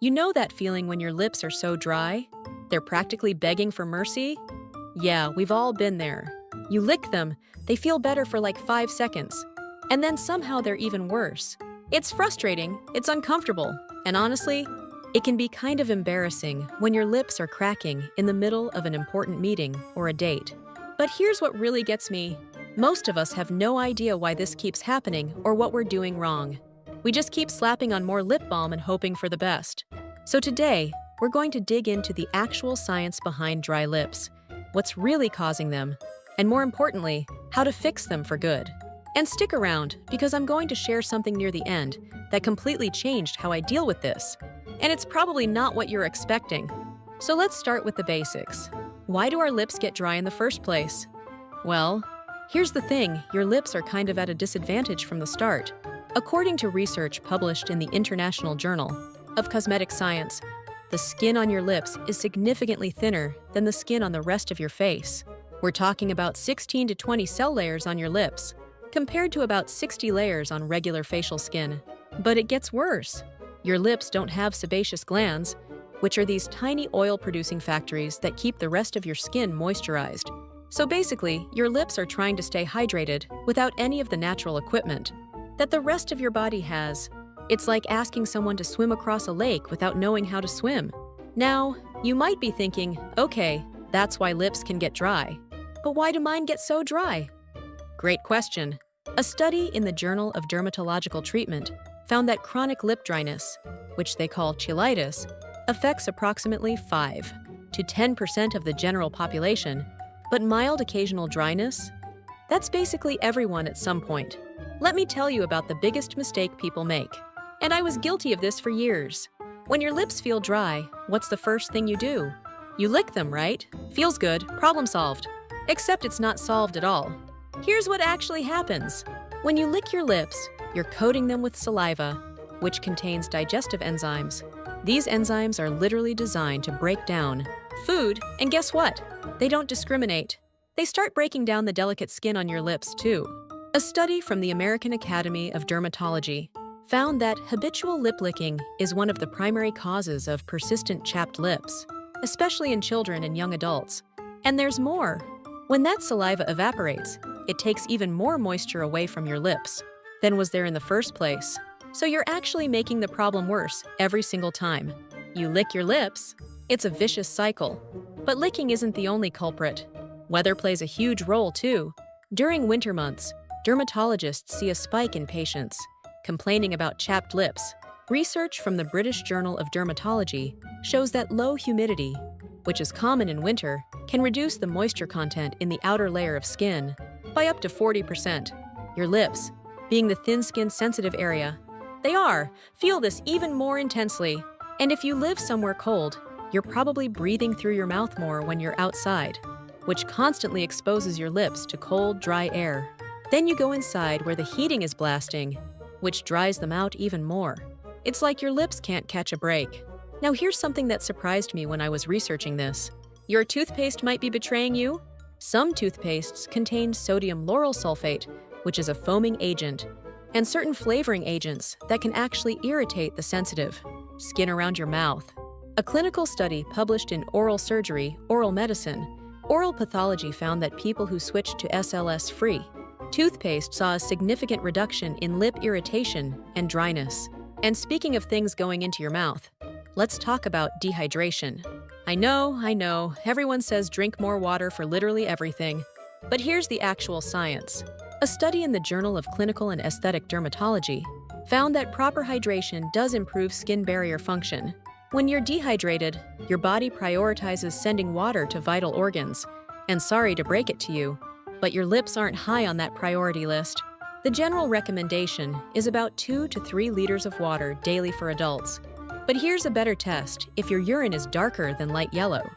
You know that feeling when your lips are so dry? They're practically begging for mercy? Yeah, we've all been there. You lick them, they feel better for like 5 seconds. And then somehow they're even worse. It's frustrating, it's uncomfortable, and honestly, it can be kind of embarrassing when your lips are cracking in the middle of an important meeting or a date. But here's what really gets me. Most of us have no idea why this keeps happening or what we're doing wrong. We just keep slapping on more lip balm and hoping for the best. So today, we're going to dig into the actual science behind dry lips, what's really causing them, and more importantly, how to fix them for good. And stick around, because I'm going to share something near the end that completely changed how I deal with this. And it's probably not what you're expecting. So let's start with the basics. Why do our lips get dry in the first place? Well, here's the thing, your lips are kind of at a disadvantage from the start. According to research published in the International Journal of Cosmetic Science, the skin on your lips is significantly thinner than the skin on the rest of your face. We're talking about 16 to 20 cell layers on your lips, compared to about 60 layers on regular facial skin. But it gets worse. Your lips don't have sebaceous glands, which are these tiny oil-producing factories that keep the rest of your skin moisturized. So basically, your lips are trying to stay hydrated without any of the natural equipment that the rest of your body has. It's like asking someone to swim across a lake without knowing how to swim. Now, you might be thinking, okay, that's why lips can get dry. But why do mine get so dry? Great question. A study in the Journal of Dermatological Treatment found that chronic lip dryness, which they call cheilitis, affects approximately 5 to 10% of the general population, but mild occasional dryness? That's basically everyone at some point. Let me tell you about the biggest mistake people make. And I was guilty of this for years. When your lips feel dry, what's the first thing you do? You lick them, right? Feels good, problem solved. Except it's not solved at all. Here's what actually happens. When you lick your lips, you're coating them with saliva, which contains digestive enzymes. These enzymes are literally designed to break down food, and guess what? They don't discriminate. They start breaking down the delicate skin on your lips, too. A study from the American Academy of Dermatology found that habitual lip licking is one of the primary causes of persistent chapped lips, especially in children and young adults. And there's more. When that saliva evaporates, it takes even more moisture away from your lips than was there in the first place. So you're actually making the problem worse every single time. You lick your lips, it's a vicious cycle. But licking isn't the only culprit. Weather plays a huge role too. During winter months, dermatologists see a spike in patients complaining about chapped lips. Research from the British Journal of Dermatology shows that low humidity, which is common in winter, can reduce the moisture content in the outer layer of skin by up to 40%. Your lips, being the thin-skinned sensitive area, feel this even more intensely. And if you live somewhere cold, you're probably breathing through your mouth more when you're outside, which constantly exposes your lips to cold, dry air. Then you go inside where the heating is blasting, which dries them out even more. It's like your lips can't catch a break. Now here's something that surprised me when I was researching this. Your toothpaste might be betraying you. Some toothpastes contain sodium lauryl sulfate, which is a foaming agent, and certain flavoring agents that can actually irritate the sensitive skin around your mouth. A clinical study published in Oral Surgery, Oral Medicine, Oral Pathology found that people who switched to SLS-free toothpaste saw a significant reduction in lip irritation and dryness. And speaking of things going into your mouth, let's talk about dehydration. I know, everyone says drink more water for literally everything. But here's the actual science. A study in the Journal of Clinical and Aesthetic Dermatology found that proper hydration does improve skin barrier function. When you're dehydrated, your body prioritizes sending water to vital organs. And sorry to break it to you, but your lips aren't high on that priority list. The general recommendation is about 2 to 3 liters of water daily for adults. But here's a better test if your urine is darker than light yellow.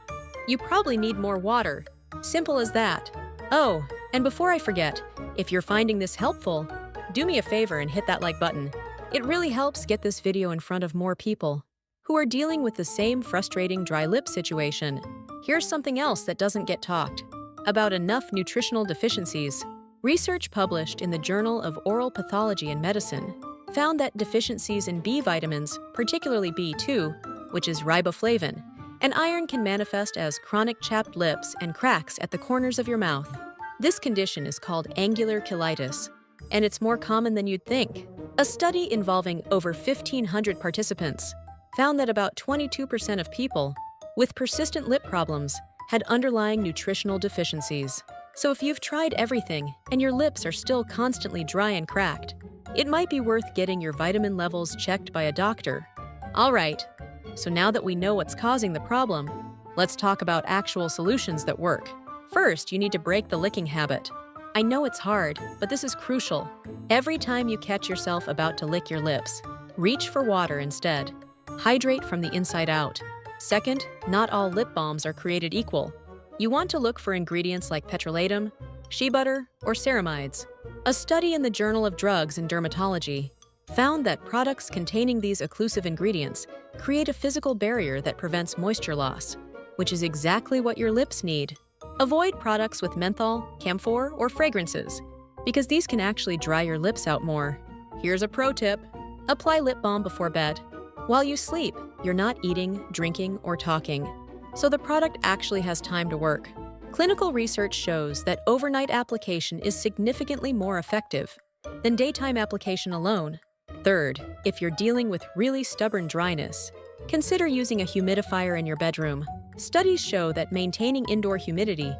You probably need more water. Simple as that. Oh, and before I forget, if you're finding this helpful, do me a favor and hit that like button. It really helps get this video in front of more people who are dealing with the same frustrating dry lip situation. Here's something else that doesn't get talked about enough: nutritional deficiencies. Research published in the Journal of Oral Pathology and Medicine found that deficiencies in B vitamins, particularly B2, which is riboflavin, and iron can manifest as chronic chapped lips and cracks at the corners of your mouth. This condition is called angular cheilitis, and it's more common than you'd think. A study involving over 1,500 participants found that about 22% of people with persistent lip problems had underlying nutritional deficiencies. So if you've tried everything and your lips are still constantly dry and cracked, it might be worth getting your vitamin levels checked by a doctor. All right, so now that we know what's causing the problem, let's talk about actual solutions that work. First, you need to break the licking habit. I know it's hard, but this is crucial. Every time you catch yourself about to lick your lips, reach for water instead. Hydrate from the inside out. Second, not all lip balms are created equal. You want to look for ingredients like petrolatum, shea butter, or ceramides. A study in the Journal of Drugs and Dermatology found that products containing these occlusive ingredients create a physical barrier that prevents moisture loss, which is exactly what your lips need. Avoid products with menthol, camphor, or fragrances, because these can actually dry your lips out more. Here's a pro tip: apply lip balm before bed. While you sleep, you're not eating, drinking, or talking, so the product actually has time to work. Clinical research shows that overnight application is significantly more effective than daytime application alone. Third, if you're dealing with really stubborn dryness, consider using a humidifier in your bedroom. Studies show that maintaining indoor humidity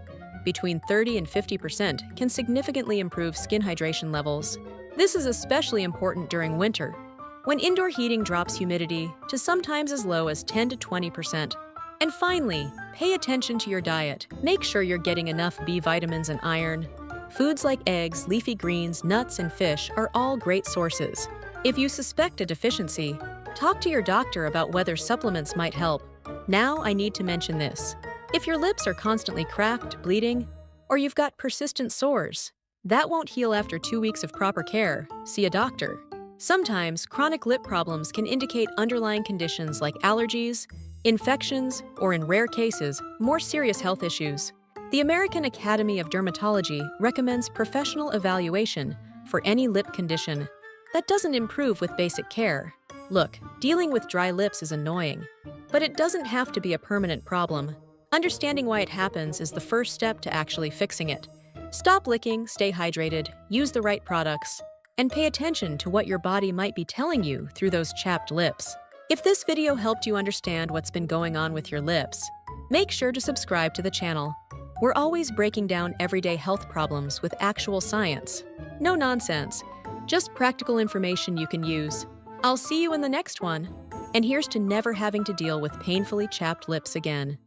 between 30 and 50% can significantly improve skin hydration levels. This is especially important during winter, when indoor heating drops humidity to sometimes as low as 10 to 20%. And finally, pay attention to your diet. Make sure you're getting enough B vitamins and iron. Foods like eggs, leafy greens, nuts, and fish are all great sources. If you suspect a deficiency, talk to your doctor about whether supplements might help. Now I need to mention this. If your lips are constantly cracked, bleeding, or you've got persistent sores, that won't heal after 2 weeks of proper care. See a doctor. Sometimes, chronic lip problems can indicate underlying conditions like allergies, infections, or in rare cases, more serious health issues. The American Academy of Dermatology recommends professional evaluation for any lip condition that doesn't improve with basic care. Look, dealing with dry lips is annoying, but it doesn't have to be a permanent problem. Understanding why it happens is the first step to actually fixing it. Stop licking, stay hydrated, use the right products, and pay attention to what your body might be telling you through those chapped lips. If this video helped you understand what's been going on with your lips, make sure to subscribe to the channel. We're always breaking down everyday health problems with actual science. No nonsense, just practical information you can use. I'll see you in the next one. And here's to never having to deal with painfully chapped lips again.